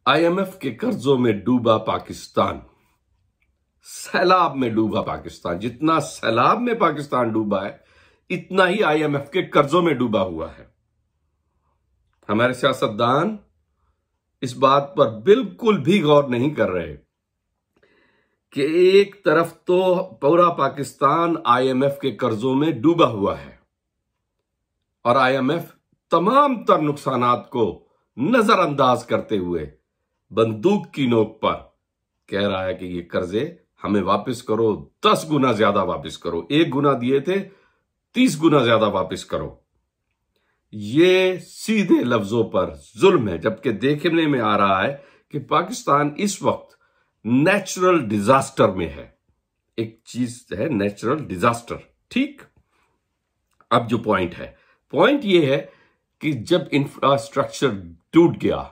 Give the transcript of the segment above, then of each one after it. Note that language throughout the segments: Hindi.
आईएमएफ के कर्जों में डूबा पाकिस्तान, सैलाब में डूबा पाकिस्तान। जितना सैलाब में पाकिस्तान डूबा है, इतना ही आईएमएफ के कर्जों में डूबा हुआ है। हमारे सियासतदान इस बात पर बिल्कुल भी गौर नहीं कर रहे कि एक तरफ तो पूरा पाकिस्तान आईएमएफ के कर्जों में डूबा हुआ है और आईएमएफ तमाम तर नुकसानात को नजरअंदाज करते हुए बंदूक की नोक पर कह रहा है कि ये कर्जे हमें वापस करो, 10 गुना ज्यादा वापस करो, 1 गुना दिए थे 30 गुना ज्यादा वापस करो। ये सीधे लफ्जों पर जुल्म है, जबकि देखने में आ रहा है कि पाकिस्तान इस वक्त नेचुरल डिजास्टर में है। एक चीज है नेचुरल डिजास्टर, ठीक। अब जो पॉइंट ये है कि जब इंफ्रास्ट्रक्चर टूट गया,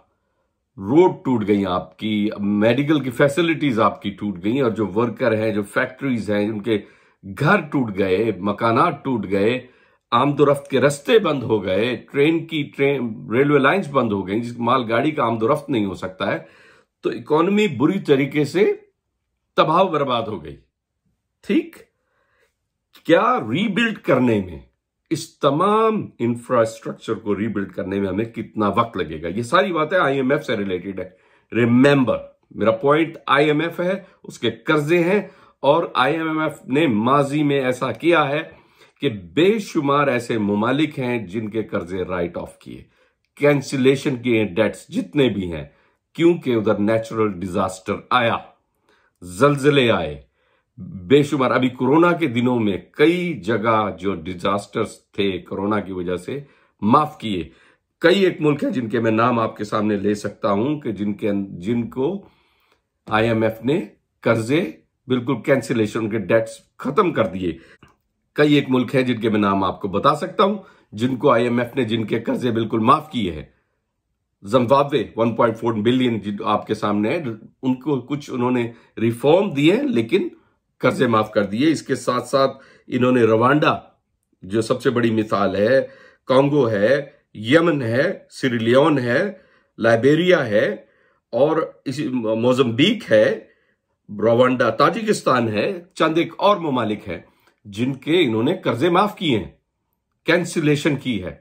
रोड टूट गई आपकी, मेडिकल की फैसिलिटीज आपकी टूट गई, और जो वर्कर हैं, जो फैक्ट्रीज हैं, उनके घर टूट गए, मकानात टूट गए, आमदोरफ्त के रास्ते बंद हो गए, रेलवे लाइंस बंद हो गई, जिस मालगाड़ी का आमदोरफ्त नहीं हो सकता है, तो इकोनॉमी बुरी तरीके से तबाह बर्बाद हो गई। ठीक, क्या रीबिल्ड करने में, इस तमाम इंफ्रास्ट्रक्चर को रीबिल्ड करने में हमें कितना वक्त लगेगा? ये सारी बातें आईएमएफ से रिलेटेड है। रिमेंबर, मेरा पॉइंट आईएमएफ है, उसके कर्जे हैं, और आईएमएफ ने माजी में ऐसा किया है कि बेशुमार ऐसे ममालिक हैं जिनके कर्जे राइट ऑफ किए, कैंसिलेशन किए डेट्स जितने भी हैं, क्योंकि उधर नेचुरल डिजास्टर आया, जलजले आए बेशुमार। अभी कोरोना के दिनों में कई जगह जो डिजास्टर्स थे कोरोना की वजह से, माफ किए। कई एक मुल्क है जिनके मैं नाम आपके सामने ले सकता हूं कि जिनको आईएमएफ ने कर्जे बिल्कुल कैंसिलेशन के डेट्स खत्म कर दिए। कई एक मुल्क है जिनके मैं नाम आपको बता सकता हूं जिनको आईएमएफ ने जिनके कर्जे बिल्कुल माफ किए हैं। जिम्बाब्वे 1.4 बिलियन आपके सामने है, उनको कुछ उन्होंने रिफॉर्म दिए लेकिन कर्जे माफ कर दिए। इसके साथ साथ इन्होंने रवांडा जो सबसे बड़ी मिसाल है, कांगो है, यमन है, सिरिलियन है, लाइबेरिया है, और इसी मोजम्बिक है, रवांडा, ताजिकिस्तान है, चंद एक और ममालिक हैं जिनके इन्होंने कर्जे माफ किए हैं, कैंसिलेशन की है।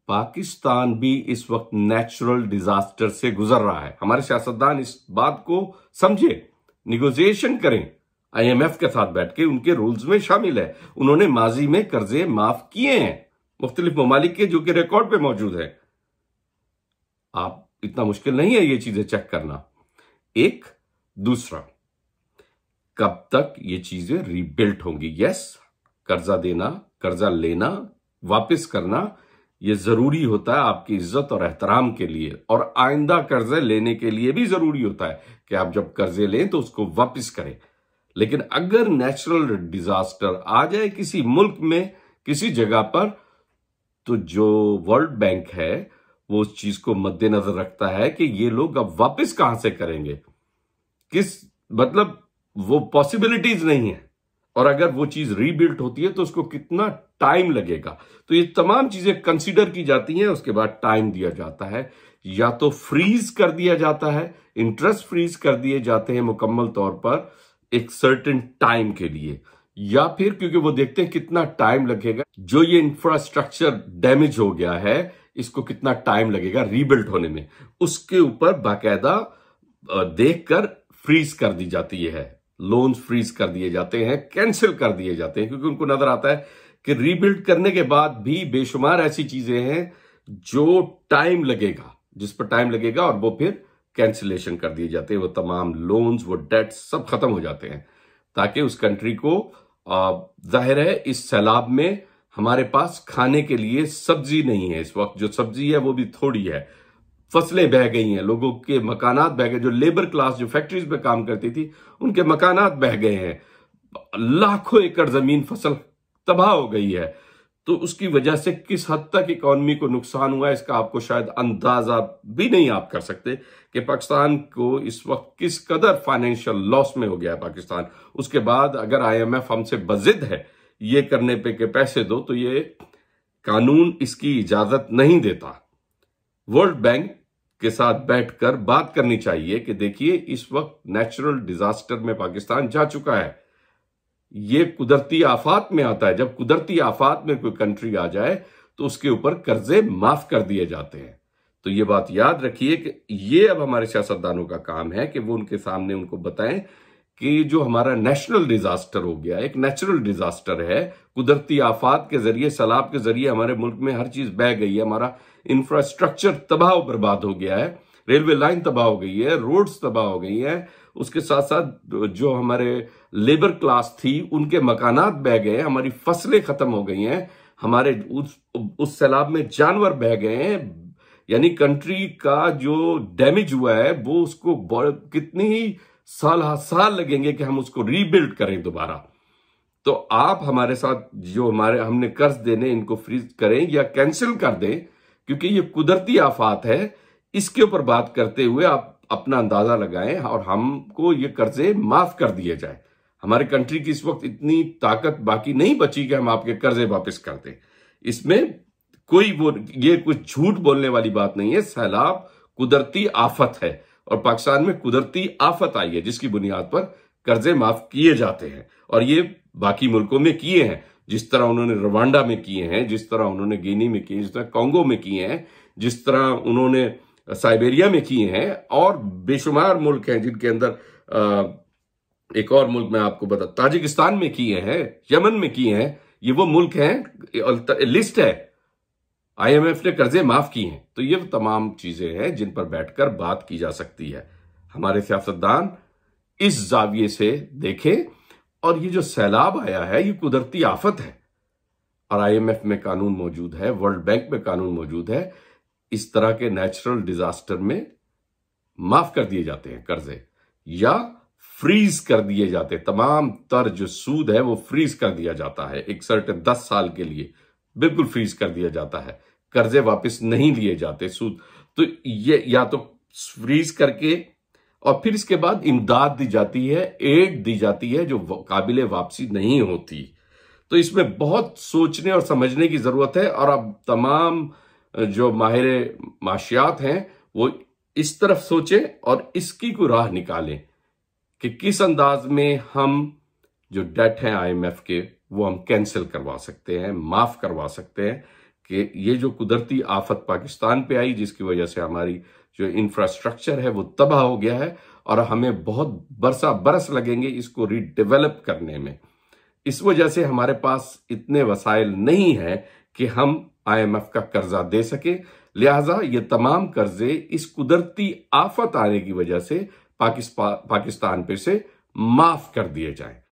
पाकिस्तान भी इस वक्त नेचुरल डिजास्टर से गुजर रहा है। हमारे सियासतदान इस बात को समझे, निगोशिएशन करें आईएमएफ के साथ बैठ के, उनके रूल्स में शामिल है। उन्होंने माजी में कर्जे माफ किए हैं मुख्तलिफ ममालिक के, जो कि रिकॉर्ड पे मौजूद है। आप, इतना मुश्किल नहीं है ये चीजें चेक करना। एक दूसरा, कब तक ये चीजें रीबिल्ट होंगी? यस, कर्जा देना, कर्जा लेना, वापस करना, ये जरूरी होता है आपकी इज्जत और एहतराम के लिए, और आइंदा कर्जे लेने के लिए भी जरूरी होता है कि आप जब कर्जे लें तो उसको वापस करें। लेकिन अगर नेचुरल डिजास्टर आ जाए किसी मुल्क में, किसी जगह पर, तो जो वर्ल्ड बैंक है वो उस चीज को मद्देनजर रखता है कि ये लोग अब वापस कहां से करेंगे, मतलब वो पॉसिबिलिटीज नहीं है, और अगर वो चीज रीबिल्ट होती है तो उसको कितना टाइम लगेगा। तो ये तमाम चीजें कंसीडर की जाती हैं, उसके बाद टाइम दिया जाता है। या तो फ्रीज कर दिया जाता है, इंटरेस्ट फ्रीज कर दिए जाते हैं मुकम्मल तौर पर एक सर्टेन टाइम के लिए, या फिर क्योंकि वो देखते हैं कितना टाइम लगेगा, जो ये इंफ्रास्ट्रक्चर डैमेज हो गया है इसको कितना टाइम लगेगा रीबिल्ड होने में, उसके ऊपर बाकायदा देखकर फ्रीज कर दी जाती है, लोन्स फ्रीज कर दिए जाते हैं, कैंसिल कर दिए जाते हैं, क्योंकि उनको नजर आता है कि रीबिल्ड करने के बाद भी बेशुमार ऐसी चीजें हैं जो टाइम लगेगा, जिस पर टाइम लगेगा, और वो फिर कैंसिलेशन कर दिए जाते हैं। वो तमाम लोन्स, वो डेट्स सब खत्म हो जाते हैं, ताकि उस कंट्री को, जाहिर है इस सैलाब में हमारे पास खाने के लिए सब्जी नहीं है। इस वक्त जो सब्जी है वो भी थोड़ी है, फसलें बह गई हैं, लोगों के मकानात बह गए, जो लेबर क्लास जो फैक्ट्रीज में काम करती थी उनके मकानात बह गए हैं, लाखों एकड़ जमीन फसल तबाह हो गई है। तो उसकी वजह से किस हद तक इकोनॉमी को नुकसान हुआ है इसका आपको शायद अंदाजा भी नहीं आप कर सकते कि पाकिस्तान को इस वक्त किस कदर फाइनेंशियल लॉस में हो गया है पाकिस्तान। उसके बाद अगर आईएमएफ हमसे बजिद है ये करने पे कि पैसे दो, तो ये कानून इसकी इजाजत नहीं देता। वर्ल्ड बैंक के साथ बैठकर बात करनी चाहिए कि देखिए इस वक्त नेचुरल डिजास्टर में पाकिस्तान जा चुका है। ये कुदरती आफात में आता है। जब कुदरती आफात में कोई कंट्री आ जाए तो उसके ऊपर कर्जे माफ कर दिए जाते हैं। तो ये बात याद रखिए कि ये अब हमारे सियासतदानों का काम है कि वो उनके सामने उनको बताएं कि जो हमारा नेशनल डिजास्टर हो गया, एक नेचुरल डिजास्टर है, कुदरती आफात के जरिए, सैलाब के जरिए हमारे मुल्क में हर चीज बह गई है, हमारा इंफ्रास्ट्रक्चर तबाह बर्बाद हो गया है, रेलवे लाइन तबाह हो गई है, रोड्स तबाह हो गई हैं, उसके साथ साथ जो हमारे लेबर क्लास थी उनके मकानात बह गए, हमारी फसलें खत्म हो गई हैं, हमारे उस सैलाब में जानवर बह गए हैं। यानी कंट्री का जो डैमेज हुआ है वो उसको कितनी ही साल लगेंगे कि हम उसको रीबिल्ड करें दोबारा। तो आप हमारे साथ जो हमने कर्ज देने इनको फ्रीज करें या कैंसिल कर दें, क्योंकि ये कुदरती आफात है। इसके ऊपर बात करते हुए आप अपना अंदाजा लगाएं और हमको ये कर्जे माफ कर दिए जाए। हमारे कंट्री की इस वक्त इतनी ताकत बाकी नहीं बची कि हम आपके कर्जे वापस कर दें। इसमें कोई ये कुछ झूठ बोलने वाली बात नहीं है। सैलाब कुदरती आफत है और पाकिस्तान में कुदरती आफत आई है जिसकी बुनियाद पर कर्जे माफ किए जाते हैं, और ये बाकी मुल्कों में किए हैं, जिस तरह उन्होंने रवांडा में किए हैं, जिस तरह उन्होंने गिनी में किए, जिस तरह कांगो में किए हैं, जिस तरह उन्होंने साइबेरिया में किए हैं, और बेशुमार मुल्क हैं जिनके अंदर एक और मुल्क मैं आपको बता, ताजिकिस्तान में किए हैं, यमन में किए हैं। ये वो मुल्क हैं, लिस्ट है, IMF ने कर्जे माफ किए हैं। तो ये तमाम चीजें हैं जिन पर बैठकर बात की जा सकती है। हमारे सियासतदान इस जाविये से देखें, और ये जो सैलाब आया है ये कुदरती आफत है, और IMF में कानून मौजूद है, वर्ल्ड बैंक में कानून मौजूद है। इस तरह के नेचुरल डिजास्टर में माफ कर दिए जाते हैं कर्जे, या फ्रीज कर दिए जाते हैं। तमाम तर जो सूद है वो फ्रीज कर दिया जाता है, एक सर्टेन 10 साल के लिए बिल्कुल फ्रीज कर दिया जाता है। कर्जे वापस नहीं लिए जाते, सूद तो ये या तो फ्रीज करके, और फिर इसके बाद इमदाद दी जाती है, एड दी जाती है जो काबिले वापसी नहीं होती। तो इसमें बहुत सोचने और समझने की जरूरत है, और अब तमाम जो माहिर माशियात हैं वो इस तरफ सोचें और इसकी कोई राह निकालें कि किस अंदाज में हम जो डेट हैं IMF के वो हम कैंसिल करवा सकते हैं, माफ करवा सकते हैं। कि ये जो कुदरती आफत पाकिस्तान पे आई जिसकी वजह से हमारी जो इंफ्रास्ट्रक्चर है वो तबाह हो गया है, और हमें बहुत बरस लगेंगे इसको रीडेवलप करने में। इस वजह से हमारे पास इतने वसाइल नहीं है कि हम IMF का कर्जा दे सके। लिहाजा ये तमाम कर्जे इस कुदरती आफत आने की वजह से पाकिस्तान पे से माफ कर दिए जाएं।